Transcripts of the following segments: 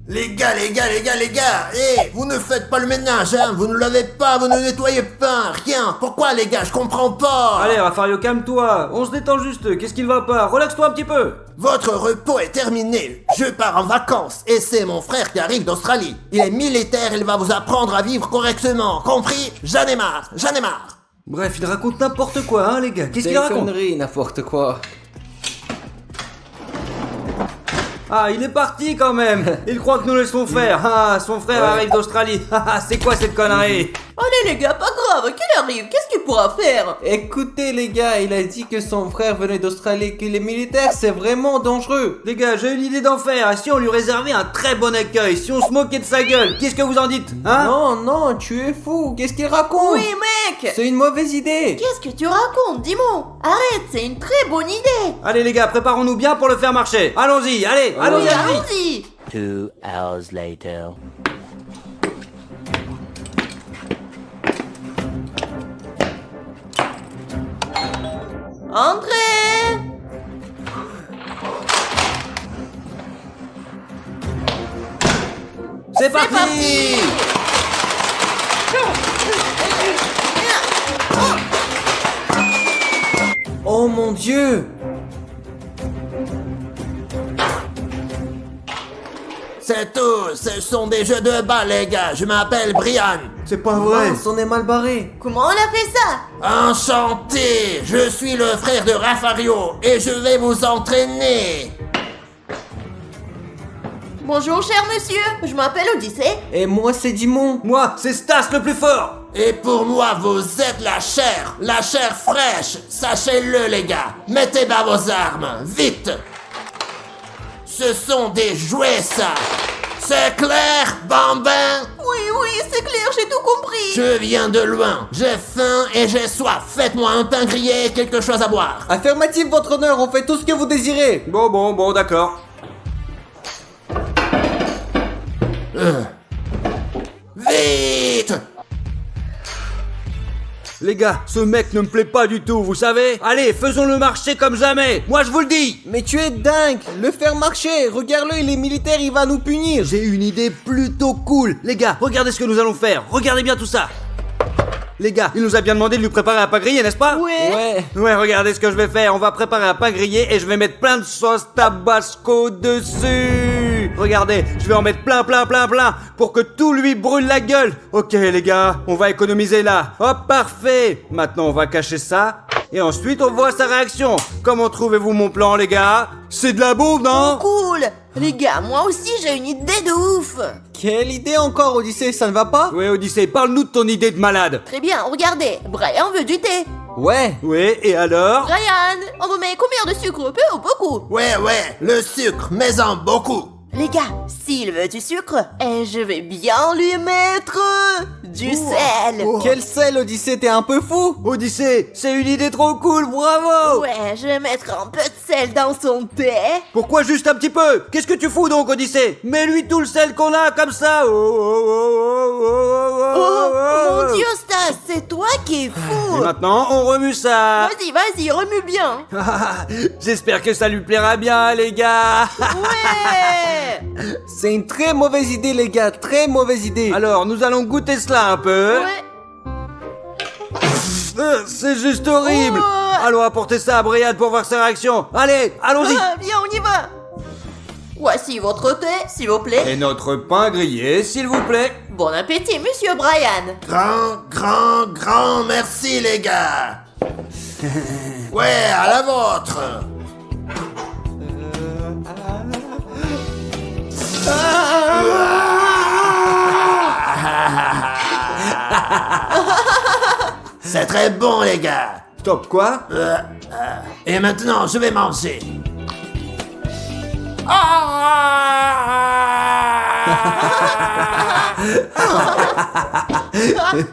Les gars, vous ne faites pas le ménage, hein, vous ne lavez pas, vous ne nettoyez pas, rien. Pourquoi les gars, je comprends pas. Allez, Raffario, calme-toi. On se détend juste. Qu'est-ce qu'il va pas? Relaxe-toi un petit peu. Votre repos est terminé. Je pars en vacances et c'est mon frère qui arrive d'Australie. Il est militaire, il va vous apprendre à vivre correctement. Compris? J'en ai marre. Bref, il raconte n'importe quoi, hein, les gars. Qu'est-ce qu'il raconte? Des conneries, n'importe quoi. Ah, il est parti quand même. Il croit que nous laissons faire. Ah, son frère arrive d'Australie. Ah, c'est quoi cette connerie? Allez les gars, pas grave, qu'il arrive, qu'est-ce qu'il pourra faire? Écoutez les gars, il a dit que son frère venait d'Australie, que les militaires c'est vraiment dangereux. Les gars, j'ai une idée d'enfer. Et si on lui réservait un très bon accueil? Si on se moquait de sa gueule? Qu'est-ce que vous en dites? Hein? Non, tu es fou, qu'est-ce qu'il raconte? Oui mec! C'est une mauvaise idée. Qu'est-ce que tu racontes, dis-moi? Arrête, c'est une très bonne idée! Allez les gars, préparons-nous bien pour le faire marcher. Allons-y, allez, allons-y, Oui, allons-y. allons-y! 2 hours later. Entrez! C'est parti. parti. Oh mon Dieu. C'est tout, ce sont des jeux de bas les gars, je m'appelle Brian. C'est pas vrai. Mince, on est mal barré. Comment on a fait ça? Enchanté, je suis le frère de Raffario et je vais vous entraîner. Bonjour cher monsieur, je m'appelle Odyssée. Et moi c'est Dimon. Moi, c'est Stas le plus fort. Et pour moi, vous êtes la chair fraîche, sachez-le les gars. Mettez bas vos armes, vite. Ce sont des jouets ça. C'est clair, bambin? Oui, c'est clair, j'ai tout compris. Je viens de loin, j'ai faim et j'ai soif. Faites-moi un pain grillé et quelque chose à boire. Affirmatif votre honneur, on fait tout ce que vous désirez. Bon, d'accord. Vite! Les gars, ce mec ne me plaît pas du tout, vous savez? Allez, faisons-le marcher comme jamais. Moi, je vous le dis. Mais tu es dingue. Le faire marcher. Regarde-le, il est militaire, il va nous punir. J'ai une idée plutôt cool. Les gars, regardez ce que nous allons faire. Regardez bien tout ça. Les gars, il nous a bien demandé de lui préparer un pain grillé, n'est-ce pas? Ouais. Ouais, regardez ce que je vais faire. On va préparer un pain grillé et je vais mettre plein de sauce tabasco dessus. Regardez, je vais en mettre plein pour que tout lui brûle la gueule. Ok les gars, on va économiser là. Hop, parfait. Maintenant, on va cacher ça. Et ensuite, on voit sa réaction. Comment trouvez-vous mon plan, les gars? C'est de la bombe, non? Cool. Les gars, moi aussi j'ai une idée de ouf. Quelle idée encore, Odyssée, ça ne va pas? Oui, Odyssée, parle-nous de ton idée de malade. Très bien, regardez, Brian veut du thé. Ouais. Oui, et alors? Brian, on vous met combien de sucre? Peu ou beaucoup? Ouais, le sucre, mais en beaucoup. Les gars, s'il veut du sucre, je vais bien lui mettre du sel. Quel sel, Odyssée, t'es un peu fou? Odyssée, c'est une idée trop cool, bravo! Ouais, je vais mettre un peu de sel dans son thé. Pourquoi juste un petit peu? Qu'est-ce que tu fous donc, Odyssée? Mets-lui tout le sel qu'on a, comme ça! Oh, mon Dieu, Stas, c'est toi qui es Et fou. maintenant, on remue ça! Vas-y, remue bien. J'espère que ça lui plaira bien, les gars! Ouais. C'est une très mauvaise idée, les gars, très mauvaise idée. Alors, nous allons goûter cela un peu. Ouais. C'est juste horrible! Oh. Allons apporter ça à Brian pour voir sa réaction. Allez, allons-y! Viens, on y va. Voici votre thé, s'il vous plaît. Et notre pain grillé, s'il vous plaît. Bon appétit, monsieur Brian. Grand merci les gars. Ouais, à la vôtre. C'est très bon les gars. Stop, quoi? Et maintenant, je vais manger.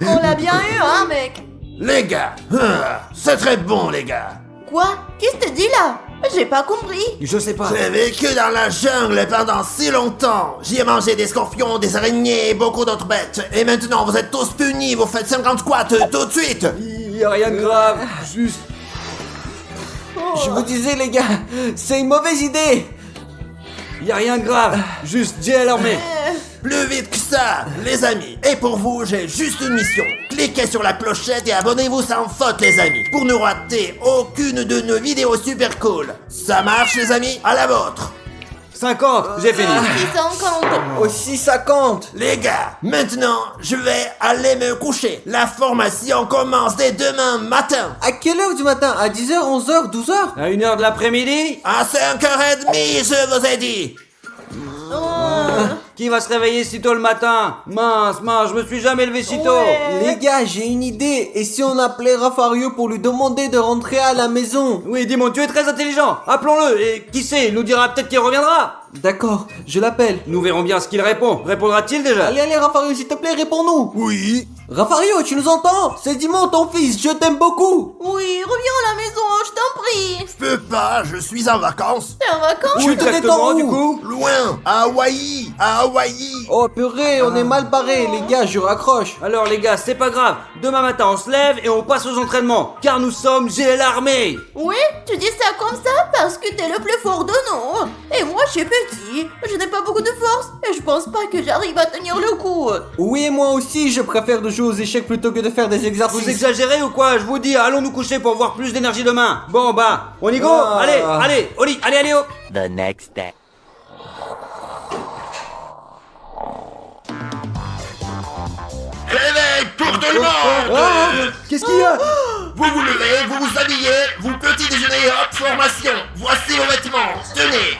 On l'a bien eu, hein, mec. Les gars, c'est très bon les gars. Quoi? Qu'est-ce que tu dis là? J'ai pas compris. Je sais pas. J'ai vécu dans la jungle pendant si longtemps. J'y ai mangé des scorpions, des araignées et beaucoup d'autres bêtes. Et maintenant, vous êtes tous punis, vous faites 50 squats tout de suite. Y a rien de grave, juste... Je vous disais, les gars, c'est une mauvaise idée. y a rien de grave. Juste Jay à l'armée. Plus vite que ça, les amis. Et pour vous, j'ai juste une mission. Cliquez sur la clochette et abonnez-vous sans faute, les amis, pour ne rater aucune de nos vidéos super cool. Ça marche, les amis? À la vôtre. 50, j'ai fini. 50. Aussi 50. Les gars, maintenant, je vais aller me coucher. La formation commence dès demain matin. À quelle heure du matin? À 10h, 11h, 12h? À 1h de l'après-midi? À 5h30, je vous ai dit. Qui va se réveiller si tôt le matin? Mince, je me suis jamais levé si tôt. Les gars, j'ai une idée. Et si on appelait Rafario pour lui demander de rentrer à la maison? Oui, dis-moi, tu es très intelligent. Appelons-le et qui sait, il nous dira peut-être qu'il reviendra. D'accord, je l'appelle. Nous verrons bien ce qu'il répond. Répondra-t-il déjà? Allez, Rafario, s'il te plaît, réponds-nous. Oui. Rafario, tu nous entends? C'est Dimon, ton fils, je t'aime beaucoup. Oui, reviens à la maison, je t'en prie. Je peux pas, je suis en vacances. T'es en vacances? Où Tu te exactement détends du où? coup? Loin, à Hawaï, à Hawaï. Oh purée, on est mal barrés, les gars, je raccroche. Alors les gars, c'est pas grave. Demain matin, on se lève et on passe aux entraînements. Car nous sommes Jay l'armée. Oui, tu dis ça comme ça parce que t'es le plus fort de nous. Et moi, je suis petit, je n'ai pas beaucoup de force et je pense pas que j'arrive à tenir le coup. Oui, et moi aussi, je préfère de jouer aux échecs plutôt que de faire des Vous exercices. exagérez ou quoi? Je vous dis, allons nous coucher pour avoir plus d'énergie demain. Bon bah, on y go. Ah. Allez, au lit, allez, hop. The next day. Réveil pour tout le monde. Qu'est-ce qu'il y a? Vous vous levez, vous vous habillez, vous petit déjeuner, hop, formation. Voici vos vêtements, tenez.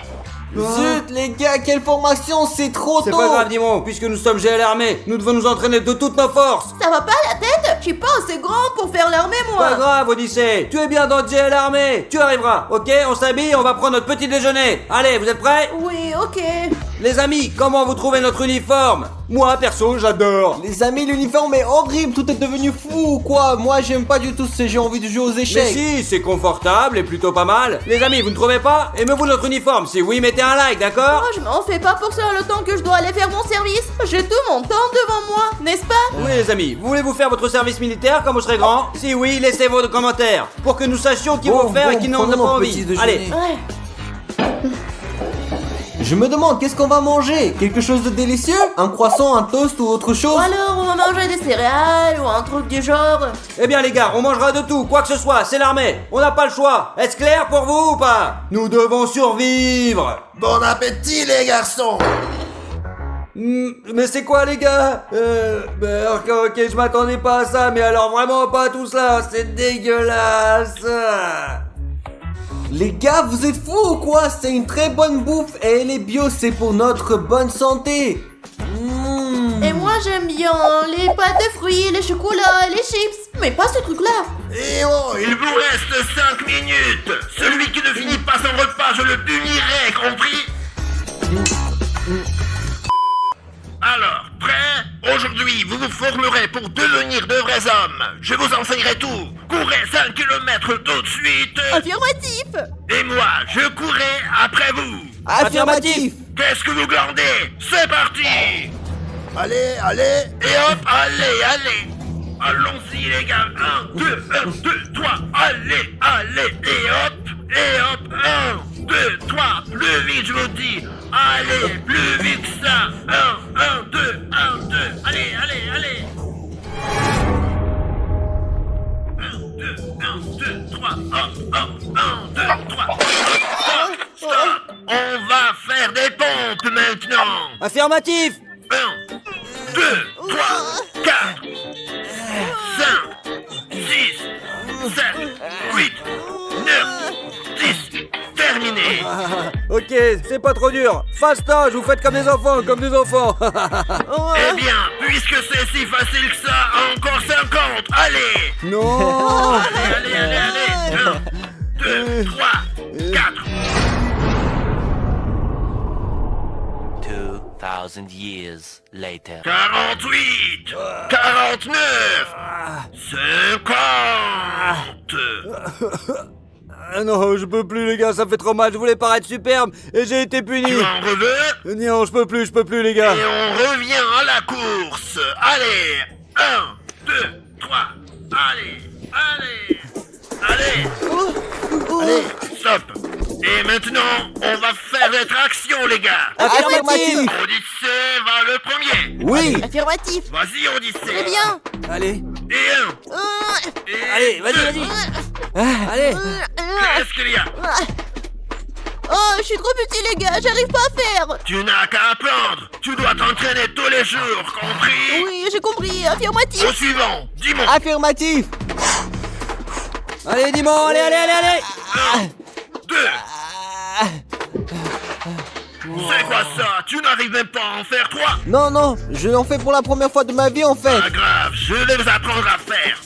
Zut, les gars, quelle formation, c'est trop tôt. C'est pas grave, Dimon, puisque nous sommes Jay l'armée. Nous devons nous entraîner de toutes nos forces. Ça va pas la tête? Je suis pas assez grand pour faire l'armée, moi. Pas grave, Odyssée. Tu es bien dans Jay l'armée. Tu arriveras, ok? On s'habille, on va prendre notre petit déjeuner. Allez, vous êtes prêts? Oui, ok. Les amis, comment vous trouvez notre uniforme? Moi, perso, j'adore. Les amis, l'uniforme est horrible, tout est devenu fou ou quoi? Moi, j'aime pas du tout ce j'ai envie de jouer aux Mais échecs. si, c'est confortable et plutôt pas mal. Les amis, vous ne trouvez pas? Aimez-vous notre uniforme? Si oui, mettez un like, d'accord? Moi, je m'en fais pas pour ça le temps que je dois aller faire mon service. J'ai tout mon temps devant moi, n'est-ce pas? Oui, les amis, voulez-vous faire votre service militaire quand vous serez grand? Si oui, laissez vos commentaires pour que nous sachions qui Bon, vont faire et qui n'en ont prenons pas notre envie. petit déjeuner. Allez, Ouais. Je me demande, qu'est-ce qu'on va manger? Quelque chose de délicieux? Un croissant, un toast ou autre chose? Ou alors, on va manger des céréales ou un truc du genre. eh bien les gars, on mangera de tout, quoi que ce soit, c'est l'armée. On n'a pas le choix. Est-ce clair pour vous ou pas? Nous devons survivre. Bon appétit, les garçons. Mais c'est quoi les gars? Ok, je m'attendais pas à ça, mais alors vraiment pas tout cela, c'est dégueulasse. Les gars, vous êtes fous ou quoi? C'est une très bonne bouffe et elle est bio, c'est pour notre bonne santé. Et moi, j'aime bien les pâtes de fruits, les chocolats, les chips. Mais pas ce truc-là. Et oh, il vous reste 5 minutes. Celui qui ne finit pas son repas, je le punirai, compris? Alors, prêt? Aujourd'hui, vous vous formerez pour devenir de vrais hommes. Je vous enseignerai tout. Courez 5 km tout de suite. Affirmatif. Et moi, je courrai après vous. Affirmatif. Qu'est-ce que vous glandez? C'est parti. Allez, allez, et hop, allez. Allons-y les gars. 1, 2, 3, allez, et hop, 1, 2, 3, plus vite je vous dis. Allez, plus vite que ça. 1, 2, allez. 1, 2, 3, hop, 1, 2, 3, hop, stop. On va faire des pompes maintenant. Affirmatif. 1, 2, 3, 4, 5, 6, 7, 8, 9, 10. Terminé. Ok, c'est pas trop dur. Fastage, vous faites comme des enfants. Eh bien, puisque c'est si facile que ça, encore 50. Allez. Non. Allez. 1, 2, 3, 4. 2,000 years later. 48, 49, 50. Ah non, je peux plus les gars, ça fait trop mal. Je voulais paraître superbe et j'ai été puni. Tu en veux? Non, je peux plus les gars. Et on revient à la course. Allez, 1, 2, 3, allez, stop. Et maintenant, on va faire notre action, les gars. Affirmatif. Odyssée va le premier. Oui. Affirmatif. Vas-y, Odyssée. Très bien. Allez, Et un. Et allez, vas-y, deux. vas-y. Allez. Qu'est-ce qu'il y a? Oh, je suis trop petit, les gars, j'arrive pas à faire. Tu n'as qu'à apprendre. Tu dois t'entraîner tous les jours, compris? Oui, j'ai compris, affirmatif. Au suivant, dis-moi. Affirmatif. Allez, Dimon, allez, allez, allez, allez. 1, 2. C'est quoi ça? Tu n'arrives même pas à en faire 3? Non, non, je l'en fais pour la première fois de ma vie en fait. Pas grave, je vais vous apprendre à faire.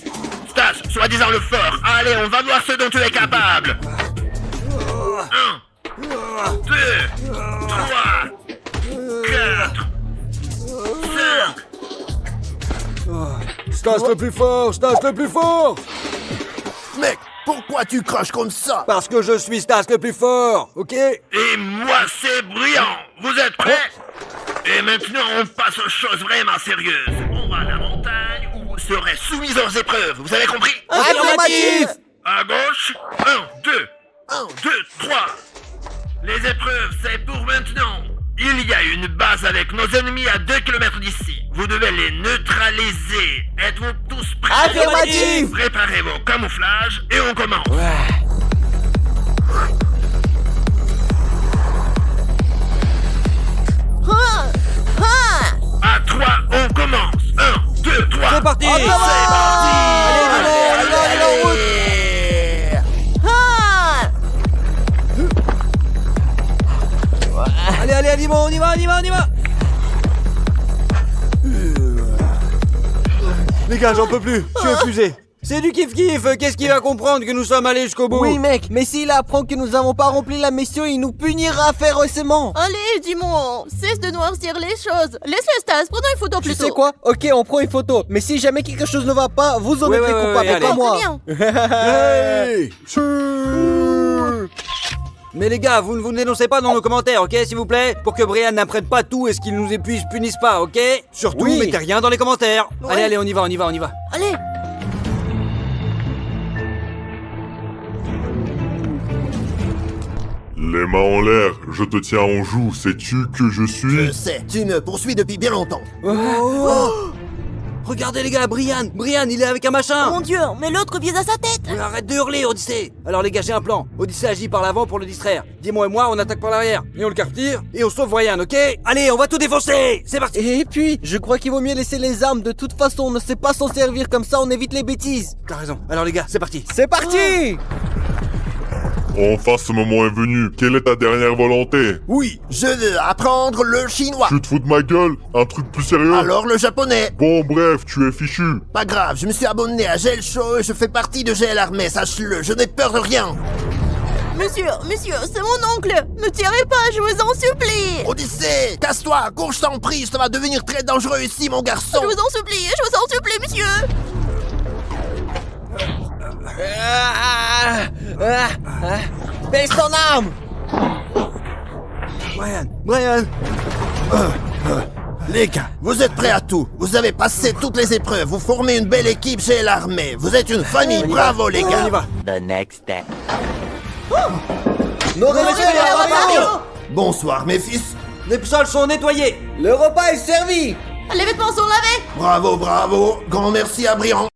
Stas, soi-disant le fort. Allez, on va voir ce dont tu es capable. 1, 2, 3, 4, 5. Stas le plus fort, Stas le plus fort. Mec, pourquoi tu craches comme ça? Parce que je suis Stas le plus fort, ok? Et moi, c'est brillant. Vous êtes prêts? Et maintenant, on passe aux choses vraiment sérieuses. On va à la montagne où vous serez soumis aux épreuves. Vous avez compris? Affirmatif. À gauche. 1, 2. 1, 2, 3. Les épreuves, c'est pour maintenant. Il y a une base avec nos ennemis à 2 km d'ici. Vous devez les neutraliser. Êtes-vous tous prêts? Affirmatif. Préparez vos camouflages et on commence. À 3, on commence. 1, 2, 3. C'est parti. Allez, Dimon, en route. Allez, allez, Dimon, on y va, on y va, on y va. Les gars, j'en peux plus, je suis épuisé. C'est du kiff-kiff, qu'est-ce qu'il va comprendre que nous sommes allés jusqu'au bout? Oui mec, mais s'il apprend que nous n'avons pas rempli la mission, il nous punira férocement. Allez, dis-moi, cesse de noircir les choses. Laisse-le, Stas, prenons une photo Tu plutôt. sais quoi? Ok, on prend une photo. Mais si jamais quelque chose ne va pas, vous en Ouais, êtes ouais, les ouais, coupables, ouais, pas allez. moi. Très bien. Hey. Mais les gars, vous ne vous dénoncez pas dans nos commentaires, ok, s'il vous plaît? Pour que Brian n'apprenne pas tout et ce qu'il nous épuise punisse pas, ok? Surtout, Oui. mettez rien dans les commentaires. Ouais. Allez, allez, on y va, on y va, on y va. Allez. Les mains en l'air, je te tiens en joue, sais-tu que je suis? Je sais, tu me poursuis depuis bien longtemps. Regardez les gars, Brian, il est avec un machin. Mon Dieu, mais l'autre vise à sa tête. Arrête de hurler, Odyssée. Alors les gars, j'ai un plan. Odyssée agit par l'avant pour le distraire. Dis-moi et moi, on attaque par l'arrière. Et on le capture, et on sauve Brian, ok? Allez, on va tout défoncer. C'est parti. Et puis, je crois qu'il vaut mieux laisser les armes. De toute façon, on ne sait pas s'en servir, comme ça on évite les bêtises. T'as raison. Alors les gars, c'est parti. C'est parti. Enfin, ce moment est venu. Quelle est ta dernière volonté? Oui, je veux apprendre le chinois. Tu te fous de ma gueule? Un truc plus sérieux? Alors le japonais. Bon, bref, tu es fichu. Pas grave, je me suis abonné à Gel Show et je fais partie de Gel Armée, sache-le, je n'ai peur de rien. Monsieur, c'est mon oncle. Ne tirez pas, je vous en supplie. Odyssée, casse-toi, cours, je t'en prie, ça va devenir très dangereux ici, mon garçon. Je vous en supplie, monsieur. Baisse ton arme. Brian. Les gars, vous êtes prêts à tout. Vous avez passé toutes les épreuves, vous formez une belle équipe chez l'armée. Vous êtes une famille, bravo les On gars. y va. The next day. Nos Bravo. Bonsoir mes fils. Les sols sont nettoyés. Le repas est servi. Les vêtements sont lavés. Bravo. Grand merci à Briand.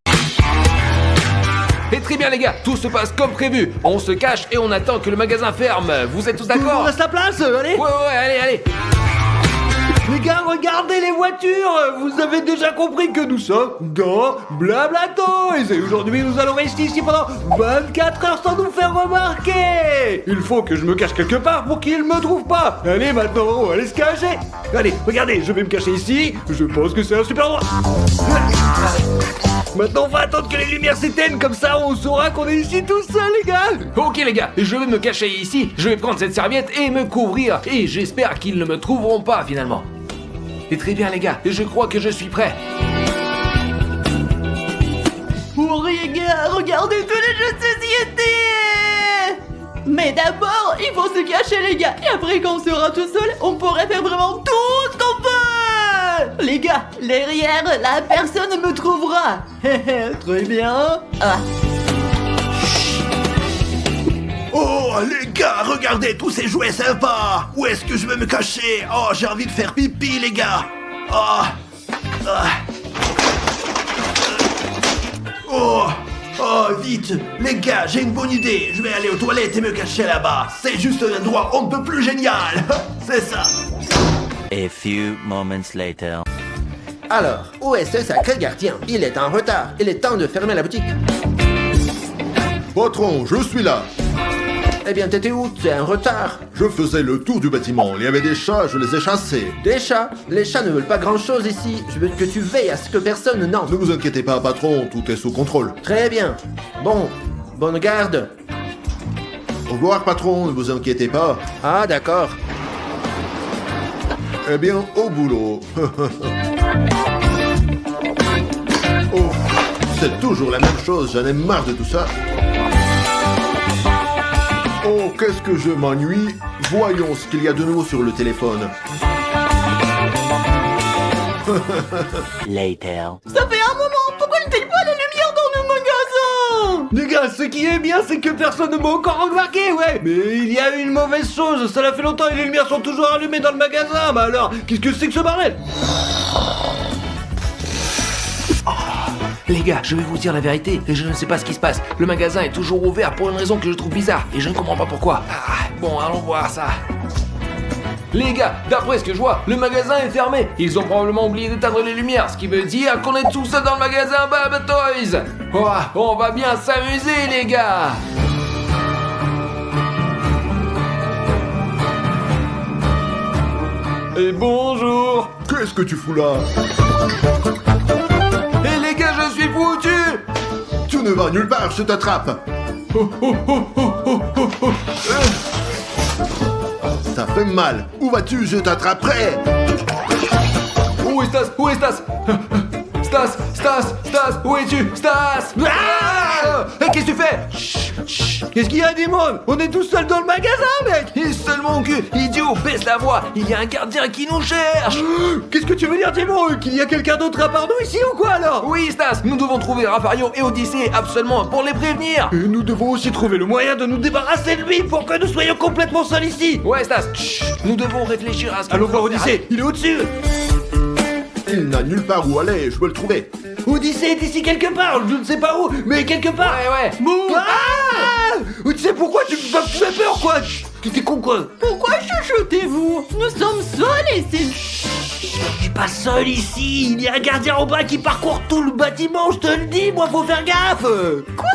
Et très bien les gars, tout se passe comme prévu. On se cache et on attend que le magasin ferme. Vous êtes tous d'accord? la place, allez. Ouais, allez. Les gars, regardez les voitures. Vous avez déjà compris que nous sommes dans Blablato. Et aujourd'hui, nous allons rester ici pendant 24 heures sans nous faire remarquer. Il faut que je me cache quelque part pour qu'ils me trouvent pas. Allez, maintenant, on va aller se cacher. Allez, regardez, je vais me cacher ici. Je pense que c'est un super endroit. Maintenant, on va attendre que les lumières s'éteignent. Comme ça, on saura qu'on est ici tout seul, les gars. Ok les gars, je vais me cacher ici. Je vais prendre cette serviette et me couvrir. Et j'espère qu'ils ne me trouveront pas finalement. Et très bien les gars, je crois que je suis prêt. Oh les gars, regardez tous les jeux de société. Mais d'abord, il faut se cacher les gars. Et après quand on sera tout seul, on pourrait faire vraiment tout ce qu'on peut. Les gars, derrière, la personne me trouvera. Très bien. Ah. Oh Oh, les gars, regardez tous ces jouets sympas. Où est-ce que je vais me cacher? Oh, j'ai envie de faire pipi, les gars. Oh, oh, vite. Les gars, j'ai une bonne idée. Je vais aller aux toilettes et me cacher là-bas. C'est juste un endroit on ne peut plus génial. C'est ça. A few moments later. Alors, où est ce sacré gardien? Il est en retard. Il est temps de fermer la boutique. Patron, je suis là. Eh bien, t'étais où? Tu es en retard. Je faisais le tour du bâtiment. Il y avait des chats, je les ai chassés. Des chats? Les chats ne veulent pas grand-chose ici. Je veux que tu veilles à ce que personne n'entre. Ne vous inquiétez pas, patron, tout est sous contrôle. Très bien. Bon, bonne garde. Au revoir, patron, ne vous inquiétez pas. Ah, d'accord. Eh bien, au boulot. Oh, c'est toujours la même chose, j'en ai marre de tout ça. Oh, qu'est-ce que je m'ennuie. Voyons ce qu'il y a de nouveau sur le téléphone. Later. Ça fait un moment, pourquoi ne t'aille pas la lumière dans le magasin? Les gars, ce qui est bien, c'est que personne ne m'a encore remarqué, ouais. Mais il y a une mauvaise chose, ça fait longtemps et les lumières sont toujours allumées dans le magasin. Bah alors, qu'est-ce que c'est que ce bordel? Les gars, je vais vous dire la vérité, je ne sais pas ce qui se passe. Le magasin est toujours ouvert pour une raison que je trouve bizarre, et je ne comprends pas pourquoi. Bon, allons voir ça. Les gars, d'après ce que je vois, le magasin est fermé. Ils ont probablement oublié d'éteindre les lumières, ce qui veut dire qu'on est tous seuls dans le magasin Bab Toys. Oh, on va bien s'amuser, les gars. Et bonjour. Qu'est-ce que tu fous là? Et les gars, je suis foutu. Tu ne vas nulle part, je t'attrape. Ça fait mal. Où vas-tu? Je t'attraperai. Où est Stas? Où est Stas? Stas, où es-tu? Stas! Qu'est-ce que tu fais? Chut. Qu'est-ce qu'il y a, Dimon? On est tous seuls dans le magasin, mec. Et seul mon cul, idiot, baisse la voix. Il y a un gardien qui nous cherche. Qu'est-ce que tu veux dire, Dimon? Qu'il y a quelqu'un d'autre à part nous ici ou quoi, alors? Oui, Stas, nous devons trouver Rafario et Odyssée absolument pour les prévenir. Et nous devons aussi trouver le moyen de nous débarrasser de lui pour que nous soyons complètement seuls ici. Ouais, Stas, nous devons réfléchir à ce que Allons nous voir devons faire. Odyssée, il est au-dessus. Il n'a nulle part où aller, je peux le trouver. Odyssée est ici quelque part, je ne sais pas où, mais quelque part. Ouais. Ah! Tu sais pourquoi tu me fais peur, quoi? T'es con, quoi? Pourquoi chuchotez-vous? Nous sommes seuls ici. Je suis pas seul ici, il y a un gardien en bas qui parcourt tout le bâtiment, je te le dis, moi faut faire gaffe. Quoi?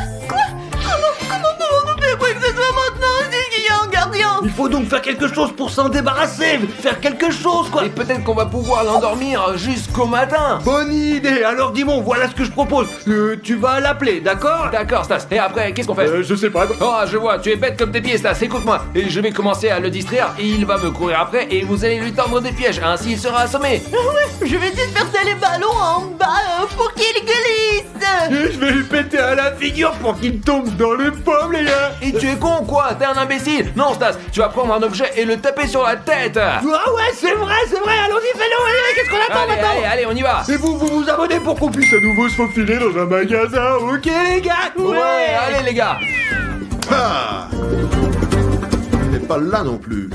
Comment devons-nous faire quoi que ce soit maintenant s'il y a un gardien? Il faut donc faire quelque chose pour s'en débarrasser, faire quelque chose, quoi. Et peut-être qu'on va pouvoir l'endormir jusqu'au matin. Bonne idée, alors Dimon, voilà ce que je propose. Tu vas l'appeler, d'accord? D'accord, Stas. Et après, qu'est-ce qu'on fait? Je sais pas. Oh, je vois, tu es bête comme tes pieds, Stas, écoute-moi. Et je vais commencer à le distraire et il va me courir après et vous allez lui tendre des pièges, ainsi il sera assommé. Je vais disperser les ballons en bas pour qu'ils glissent. Et je vais lui péter à la figure pour qu'il tombe dans les pommes, les gars. Et tu es con quoi? T'es un imbécile. Non, Stas, tu vas prendre un objet et le taper sur la tête. Ah ouais, c'est vrai, allons-y, fais-le, allez, qu'est-ce qu'on attend maintenant? Allez, on y va. Et vous abonnez pour qu'on puisse à nouveau se faufiler dans un magasin, ok les gars? Ouais, allez les gars. Ah! Il n'est pas là non plus.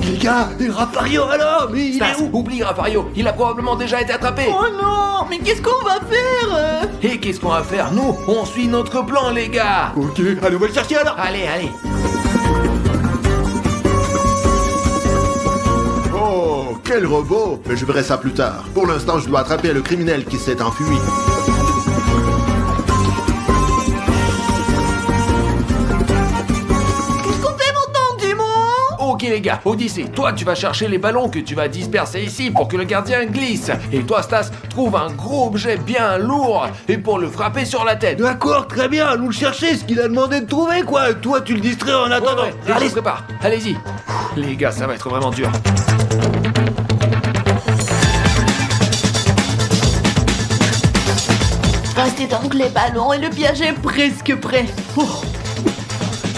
Les gars, et Rafario alors? Mais il Stas, est où? oublie Rafario, il a probablement déjà été attrapé. Oh non, mais qu'est-ce qu'on va faire? Et qu'est-ce qu'on va faire? Nous, on suit notre plan les gars. Ok, allez, on va le chercher alors. Allez. Oh, quel robot! Mais je verrai ça plus tard. Pour l'instant, je dois attraper le criminel qui s'est enfui. Qu'est-ce qu'on fait maintenant, Dimon? Ok les gars, Odyssée, toi tu vas chercher les ballons que tu vas disperser ici pour que le gardien glisse. Et toi Stas, trouve un gros objet bien lourd et pour le frapper sur la tête. D'accord, très bien, allons le chercher, ce qu'il a demandé de trouver, quoi. Toi, tu le distrais en attendant. Ouais, et je se prépare, allez-y. Les gars, ça va être vraiment dur. Restez donc les ballons et le piège est presque prêt. Oh.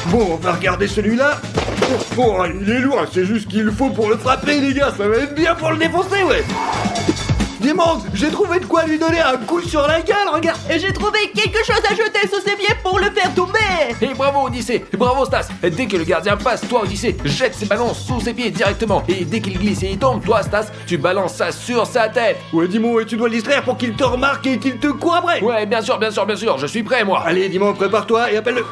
Bon, on va regarder celui-là. Oh, il est lourd, c'est juste qu'il faut pour le frapper, les gars. Ça va être bien pour le défoncer, ouais. Dis-moi, j'ai trouvé de quoi lui donner un coup sur la gueule, regarde. Et j'ai trouvé quelque chose à jeter sous ses pieds pour le faire tomber. Et bravo Odyssée, bravo Stas. Dès que le gardien passe, toi Odyssée, jette ses ballons sous ses pieds directement. Et dès qu'il glisse et il tombe, toi Stas, tu balances ça sur sa tête. Ouais, dis-moi, tu dois le distraire pour qu'il te remarque et qu'il te court après. Ouais, bien sûr, je suis prêt moi. Allez, dis-moi, prépare-toi et appelle-le.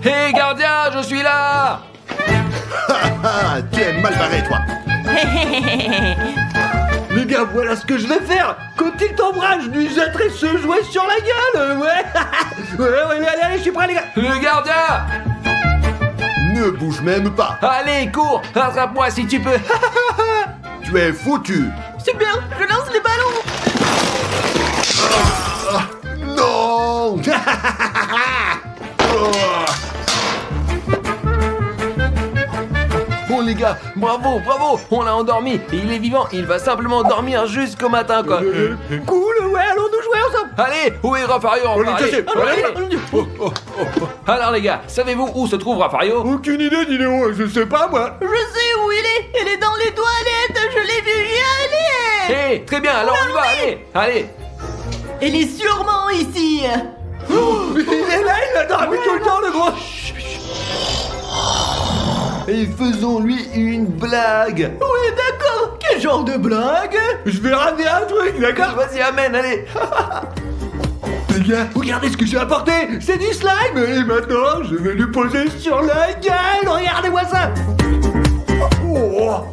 Hé gardien, je suis là. Ah, tu es mal barré, toi. Les gars, voilà ce que je vais faire. Quand il tombera, je lui jetterai ce jouet sur la gueule. Ouais. Allez, je suis prêt, les gars. Le gardien. Ne bouge même pas. Allez, cours, attrape-moi si tu peux. Tu es foutu. Super, je lance les ballons. Non. Bon les gars, bravo, on l'a endormi. Et il est vivant, il va simplement dormir jusqu'au matin quoi. Cool, ouais, allons nous jouer ensemble. Allez, où est Rafario? Allez. Alors les gars, savez-vous où se trouve Rafario? Aucune idée, dis-le, je sais pas, moi. Je sais où il est. Il est dans les toilettes. Je l'ai vu y aller. Hé, très bien, alors on y va, allez. Il est sûrement ici. Il est là, il a dormi tout le temps, le gros. Et faisons-lui une blague. Oui, d'accord. Quel genre de blague? Je vais ramener un truc, d'accord? Vas-y, amène, allez. Les gars, regardez ce que j'ai apporté. C'est du slime. Et maintenant, je vais lui poser sur la gueule. Regardez-moi ça. Oh,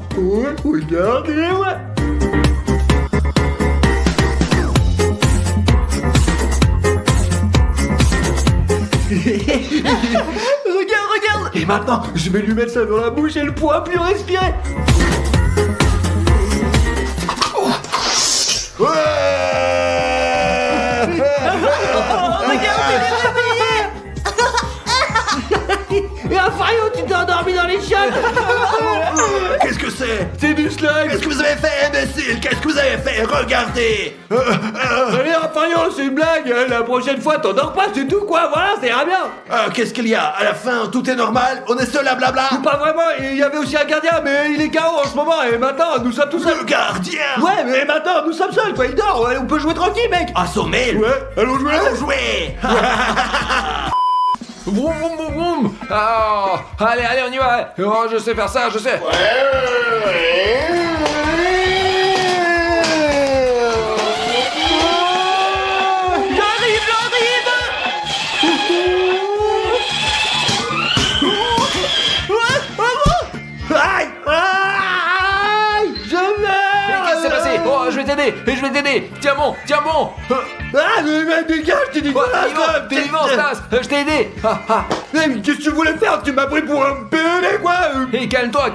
regardez-moi. Regarde. Et maintenant, je vais lui mettre ça dans la bouche et le pourra plus respirer. Regarde, il est réveillé. Et Rafario, tu t'es endormi dans les chiottes. Qu'est-ce que c'est? C'est du slime. Qu'est-ce que vous avez fait, imbécile? Qu'est-ce que vous avez fait? Regardez. Allez, Rafario, c'est une blague. La prochaine fois, t'endors pas, c'est tout, quoi. Voilà, ça ira bien. Qu'est-ce qu'il y a? À la fin, tout est normal? On est seul à blabla? Pas vraiment, il y avait aussi un gardien, mais il est KO en ce moment, et maintenant, nous sommes tout seuls. Le gardien? Ouais, mais maintenant, nous sommes seuls, quoi, il dort, ouais, on peut jouer tranquille, mec. Assommé? Ouais, allons jouer. Allons jouer. Vroom, vroom, vroom, vroom. Ah, allez, on y va. Oh, je sais faire ça, je sais. J'arrive. Aïe, je meurs. Qu'est-ce qui s'est passé? Oh, je vais t'aider. Tiens bon. Ah, mais dégage, je t'ai dit quoi, là, T'es vivant, Stas. Je t'ai aidé. Mais qu'est-ce que tu voulais faire? Tu m'as pris pour un pédé, quoi. Hé, calme-toi.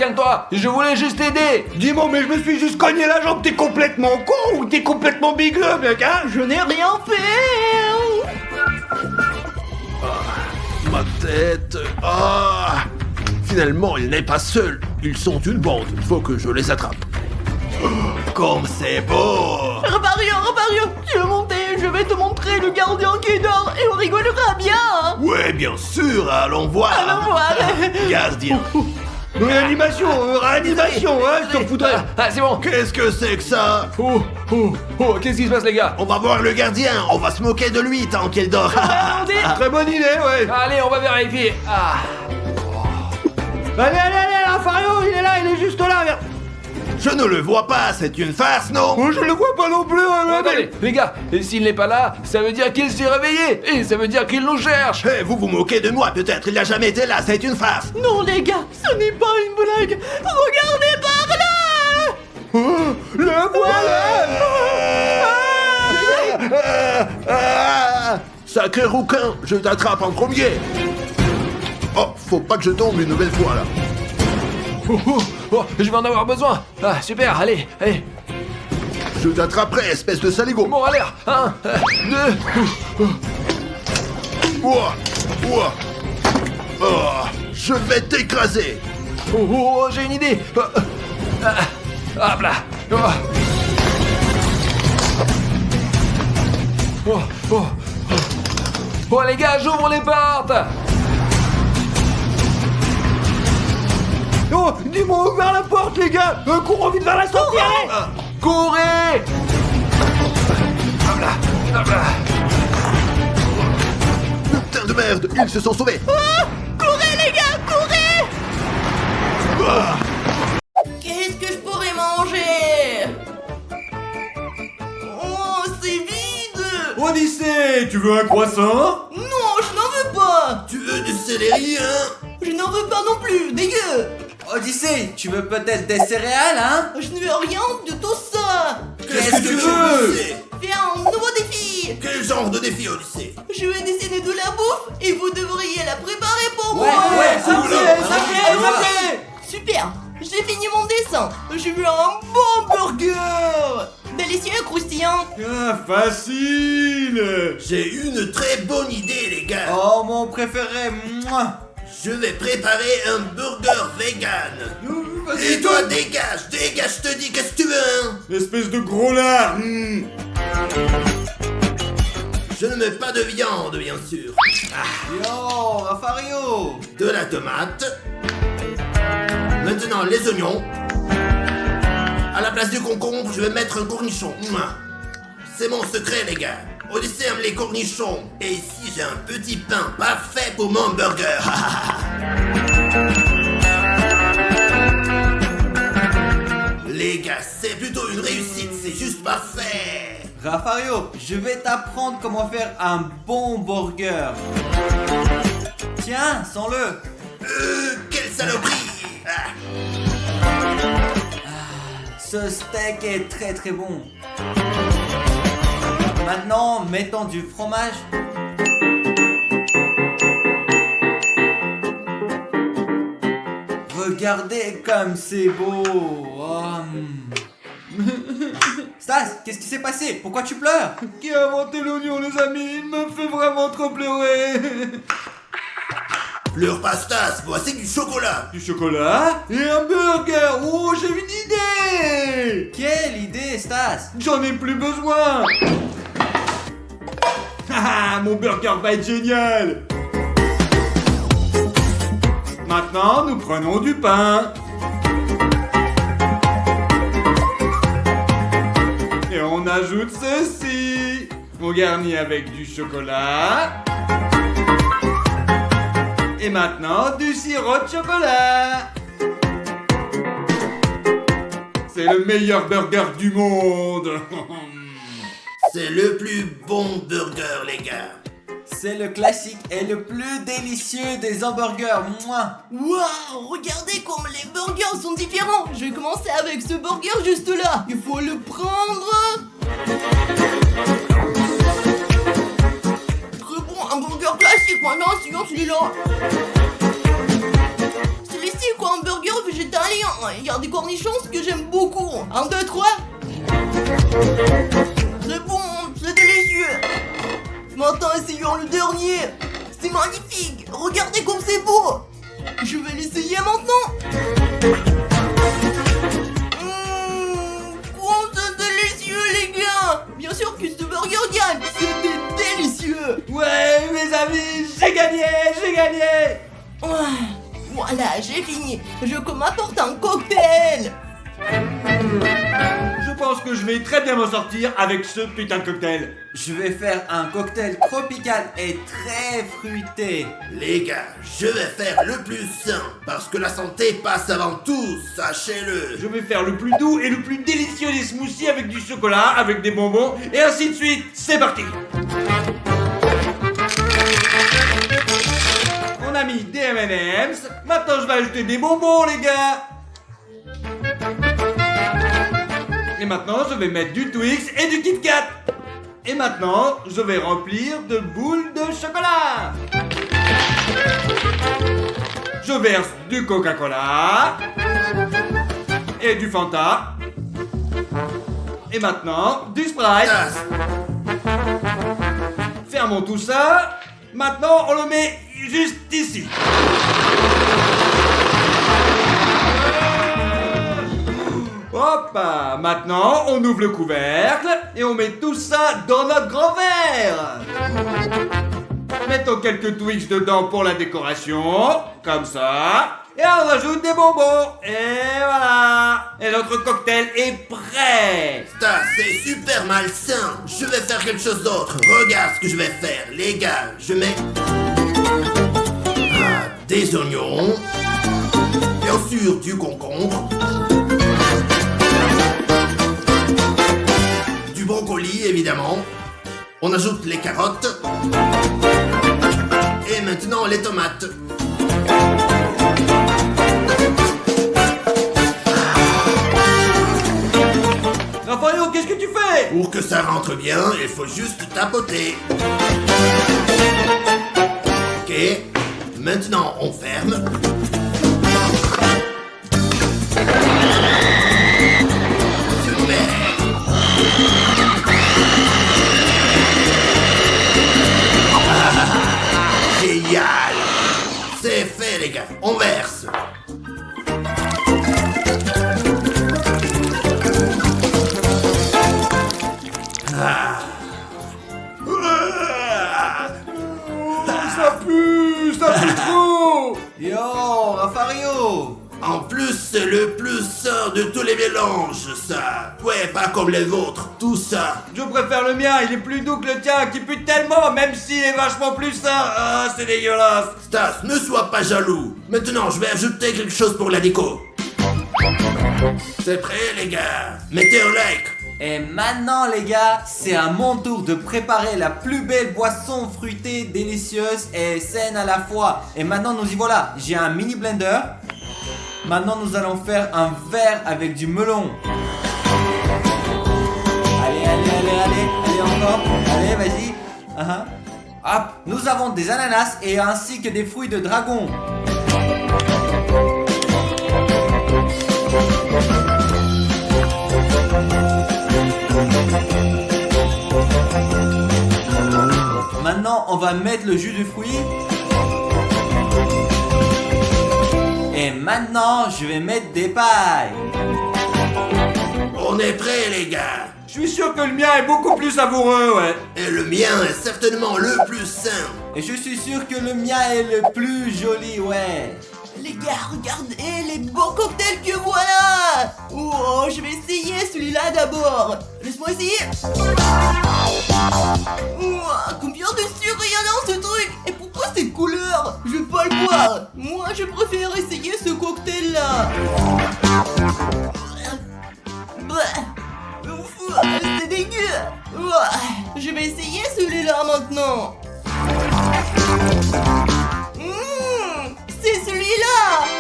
Je voulais juste t'aider. Dis-moi, mais je me suis juste cogné la jambe, t'es complètement con ou t'es complètement bigleux, mec, hein? Je n'ai rien fait. Ma tête. Finalement, il n'est pas seul. Ils sont une bande. Il faut que je les attrape. Comme c'est beau. Rafario, tu veux monter? Je vais te montrer le gardien qui dort et on rigolera bien. Ouais, bien sûr. Allons voir. Gardien. Réanimation, hein, je t'en foutrais. Ah, c'est bon. Qu'est-ce que c'est que ça? Oh, qu'est-ce qui se passe, les gars? On va voir le gardien. On va se moquer de lui tant qu'il dort. Très bonne idée, ouais. Allez, on va vérifier. Allez, Rafario, il est là, il est juste là, regarde. Je ne le vois pas. C'est une farce, non? Oh, je le vois pas non plus, Attendez, les gars, et s'il n'est pas là, ça veut dire qu'il s'est réveillé. Et ça veut dire qu'il nous cherche. Vous vous moquez de moi, peut-être. Il n'a jamais été là. C'est une farce. Non les gars, ce n'est pas une blague. Regardez par là. Le voilà. Sacré rouquin, je t'attrape en premier. Oh, faut pas que je tombe une nouvelle fois, là. Oh, je vais en avoir besoin. Ah, super, allez. Je t'attraperai, espèce de saligo. Bon, allez, 1, 2. Ouah. Oh, je vais t'écraser. Oh, j'ai une idée. Hop là. Oh, les gars, j'ouvre les portes. Oh, dis-moi, ouvert la porte, les gars. Courons vite vers la sortie, allez. Courez. Ils se sont sauvés. Courez les gars, courez! Qu'est-ce que je pourrais manger? Oh, c'est vide! Odyssée, tu veux un croissant? Non, je n'en veux pas! Tu veux du céleri, hein? Je n'en veux pas non plus, dégueu! Odyssée, tu veux peut-être des céréales, hein? Je ne veux rien de tout ça! Qu'est-ce que tu veux, Odyssée? Fais un nouveau défi! Quel genre de défi, Odyssée? Je vais dessiner de la bouffe et vous devriez la préparer pour moi! ça me plaît. Super! J'ai fini mon dessin! Je veux un bon burger! Délicieux, croustillant! Ah, facile. J'ai une très bonne idée, les gars. Oh, mon préféré, mouah. Je vais préparer un burger vegan. Et toi, dégage, je te dis, qu'est-ce que tu veux, hein? Espèce de gros lard. Je ne mets pas de viande, bien sûr. Yo, Rafario. De la tomate. Maintenant, les oignons. À la place du concombre, je vais mettre un cornichon. Mouah. C'est mon secret, les gars. Odyssée aime les cornichons. Et ici, j'ai un petit pain parfait pour mon burger. Les gars, c'est plutôt une réussite, c'est juste parfait. Rafario, je vais t'apprendre comment faire un bon burger. Tiens, sens-le. Quelle saloperie. Ce steak est très très bon. Maintenant, mettons du fromage. Regardez comme c'est beau. Oh. Stas, qu'est-ce qui s'est passé? Pourquoi tu pleures? Qui a inventé l'oignon, les amis? Il me fait vraiment trop pleurer. Pleure pas, Stas, voici du chocolat. Du chocolat et un burger. Oh, j'ai une idée. Quelle idée, Stas? J'en ai plus besoin. Haha, mon burger va être génial. Maintenant, nous prenons du pain. Et on ajoute ceci. On garnit avec du chocolat. Et maintenant, du sirop de chocolat. C'est le meilleur burger du monde. C'est le plus bon burger, les gars. C'est le classique et le plus délicieux des hamburgers. Mouah. Waouh, regardez comme les burgers sont différents. Je vais commencer avec ce burger juste là. Il faut le prendre. Très bon, un burger classique. Maintenant, sinon celui-là. Celui-ci, quoi, un burger végétalien. Il y a des cornichons, ce que j'aime beaucoup. 1, 2, 3. C'est bon, c'est délicieux. Maintenant, essayons le dernier. C'est magnifique. Regardez comme c'est beau. Je vais l'essayer maintenant. Oh, c'est délicieux, les gars. Bien sûr que ce burger gagne. C'était délicieux. Ouais, mes amis, j'ai gagné. Ouais, voilà, j'ai fini. Je m'apporte un cocktail. Je pense que je vais très bien m'en sortir avec ce putain de cocktail. Je vais faire un cocktail tropical et très fruité. Les gars, je vais faire le plus sain. Parce que la santé passe avant tout, sachez-le. Je vais faire le plus doux et le plus délicieux des smoothies avec du chocolat, avec des bonbons, et ainsi de suite. C'est parti. On a mis des M&M's. Maintenant, je vais ajouter des bonbons, les gars. Et maintenant, je vais mettre du Twix et du Kit Kat. Et maintenant, je vais remplir de boules de chocolat. Je verse du Coca-Cola et du Fanta. Et maintenant, du Sprite. Fermons tout ça. Maintenant, on le met juste ici. Hop, maintenant on ouvre le couvercle et on met tout ça dans notre grand verre. Mettons quelques Twix dedans pour la décoration, comme ça. Et on rajoute des bonbons. Et voilà. Et notre cocktail est prêt. Ça, c'est super malsain. Je vais faire quelque chose d'autre. Regarde ce que je vais faire. Les gars, je mets des oignons, bien sûr du concombre, du brocoli évidemment, on ajoute les carottes, et maintenant les tomates. Raphaël, qu'est-ce que tu fais? Pour que ça rentre bien, il faut juste tapoter. Ok, maintenant on ferme. Super. Génial. C'est fait les gars, on verse. Ça pue trop. Yo, Rafario! En plus, c'est le plus sain de tous les mélanges, ça. Ouais, pas comme les vôtres, tout ça. Je préfère le mien, il est plus doux que le tien, qui pue tellement, même s'il est vachement plus sain. Ah, c'est dégueulasse. Stas, ne sois pas jaloux. Maintenant, je vais ajouter quelque chose pour la déco. C'est prêt, les gars? Mettez un like. Et maintenant les gars, c'est à mon tour de préparer la plus belle boisson fruitée, délicieuse et saine à la fois. Et maintenant nous y voilà, j'ai un mini blender. Maintenant nous allons faire un verre avec du melon. Allez encore. Allez, vas-y. Hop, nous avons des ananas et ainsi que des fruits de dragon. Maintenant, on va mettre le jus de fruits. Et maintenant, je vais mettre des pailles. On est prêt, les gars. Je suis sûr que le mien est beaucoup plus savoureux, ouais. Et le mien est certainement le plus sain. Et je suis sûr que le mien est le plus joli, ouais. Les gars, regardez les beaux cocktails que voilà. Oh, je vais essayer celui-là d'abord. Laisse-moi essayer. Oh, combien de sucre il y a dans ce truc? Et pourquoi cette couleur? Je vais pas le boire. Moi, je préfère essayer ce cocktail-là. C'est dégueu. Je vais essayer celui-là maintenant. C'est celui-là.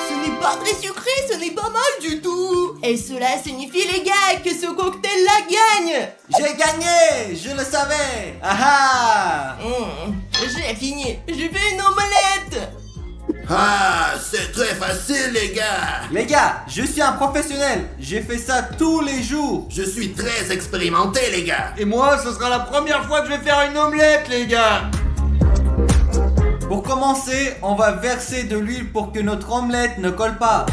Ce n'est pas très sucré, ce n'est pas mal du tout. Et cela signifie les gars que ce cocktail-là gagne. J'ai gagné, je le savais. J'ai fini, j'ai fait une omelette. Ah, c'est très facile, les gars. Les gars, je suis un professionnel. J'ai fait ça tous les jours. Je suis très expérimenté, les gars. Et moi, ce sera la première fois que je vais faire une omelette, les gars. Pour commencer, on va verser de l'huile pour que notre omelette ne colle pas.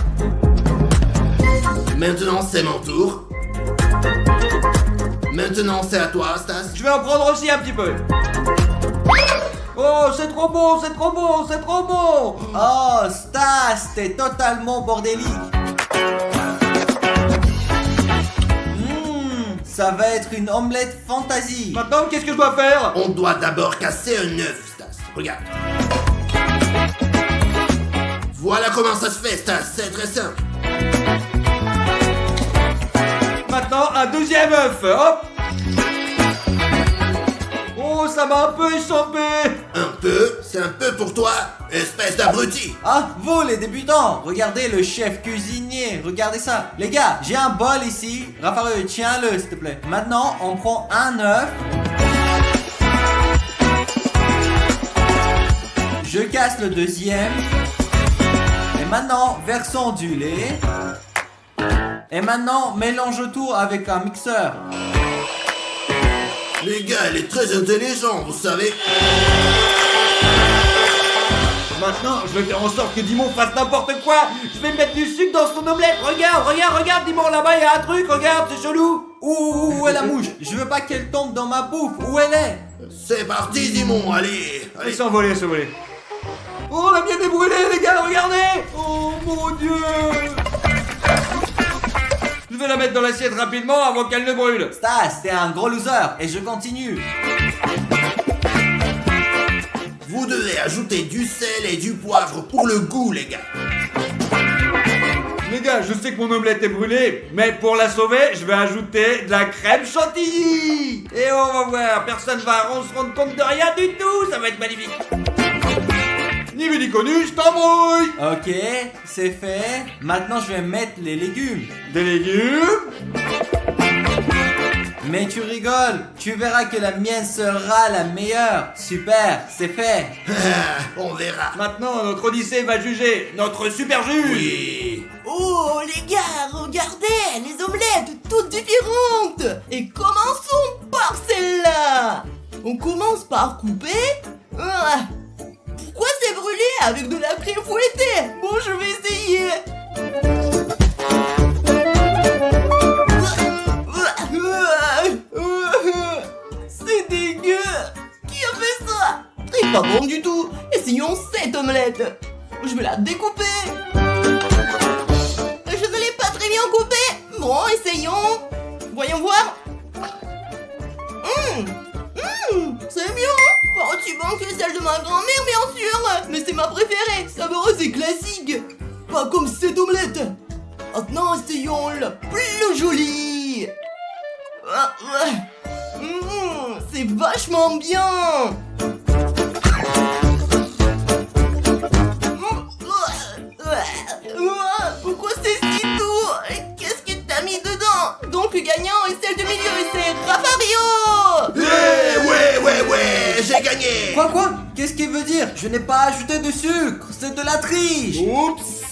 Maintenant, c'est mon tour. Maintenant, c'est à toi, Stas. Je vais en prendre aussi un petit peu. Oh, c'est trop bon, c'est trop bon, c'est trop bon. Oh, Stas, t'es totalement bordélique. Ça va être une omelette fantasy. Maintenant, qu'est-ce que je dois faire? On doit d'abord casser un œuf, Stas. Regarde. Voilà comment ça se fait, Stas. C'est très simple. Maintenant, un deuxième œuf. Hop. Oh, ça m'a un peu échappé. Un peu, c'est un peu pour toi, espèce d'abruti. Ah, vous les débutants, regardez le chef cuisinier, regardez ça. Les gars, j'ai un bol ici. Raphaël, tiens-le s'il te plaît. Maintenant, on prend un œuf. Je casse le deuxième. Et maintenant, versons du lait. Et maintenant, mélange tout avec un mixeur. Les gars, elle est très intelligent, vous savez. Maintenant, je vais faire en sorte que Dimon fasse n'importe quoi. Je vais mettre du sucre dans son omelette. Regarde, Dimon, là-bas, il y a un truc. Regarde, c'est chelou. Où est la mouche? Je veux pas qu'elle tombe dans ma bouffe. Où elle est? C'est parti, Dimon, allez. Allez, s'envoler. Oh, la mienne est brûlée, les gars, regardez. Oh, mon Dieu. Je vais la mettre dans l'assiette rapidement avant qu'elle ne brûle. Stas, t'es un gros loser. Et je continue. Vous devez ajouter du sel et du poivre pour le goût, les gars. Les gars, je sais que mon omelette est brûlée, mais pour la sauver, je vais ajouter de la crème chantilly. Et on va voir, personne va se rendre compte de rien du tout, ça va être magnifique. Ni vu ni connu, je t'embrouille. Ok, c'est fait. Maintenant, je vais mettre les légumes. Des légumes. Mais tu rigoles, tu verras que la mienne sera la meilleure. Super, c'est fait. On verra. Maintenant, notre Odyssée va juger, notre super juge. Oui. Oh les gars, regardez, les omelettes toutes différentes. Et commençons par celle-là. On commence par couper. Pourquoi c'est brûlé avec de la crème fouettée? Bon, je vais essayer. C'est dégueu. Qui a fait ça? C'est pas bon du tout. Essayons cette omelette. Je vais la découper. Je ne l'ai pas très bien coupée. Bon, essayons. Voyons voir. C'est mieux, pas aussi bon que celle de ma grand-mère, bien sûr. Mais c'est ma préférée, savoureuse et classique. Pas comme cette omelette. Maintenant, essayons la plus jolie. C'est vachement bien. Pourquoi c'est si doux? Qu'est-ce que t'as mis dedans? Donc le gagnant est celle du milieu et c'est Rafario. Ouais, j'ai gagné. Quoi? Qu'est-ce qu'il veut dire? Je n'ai pas ajouté de sucre, c'est de la triche. Oups.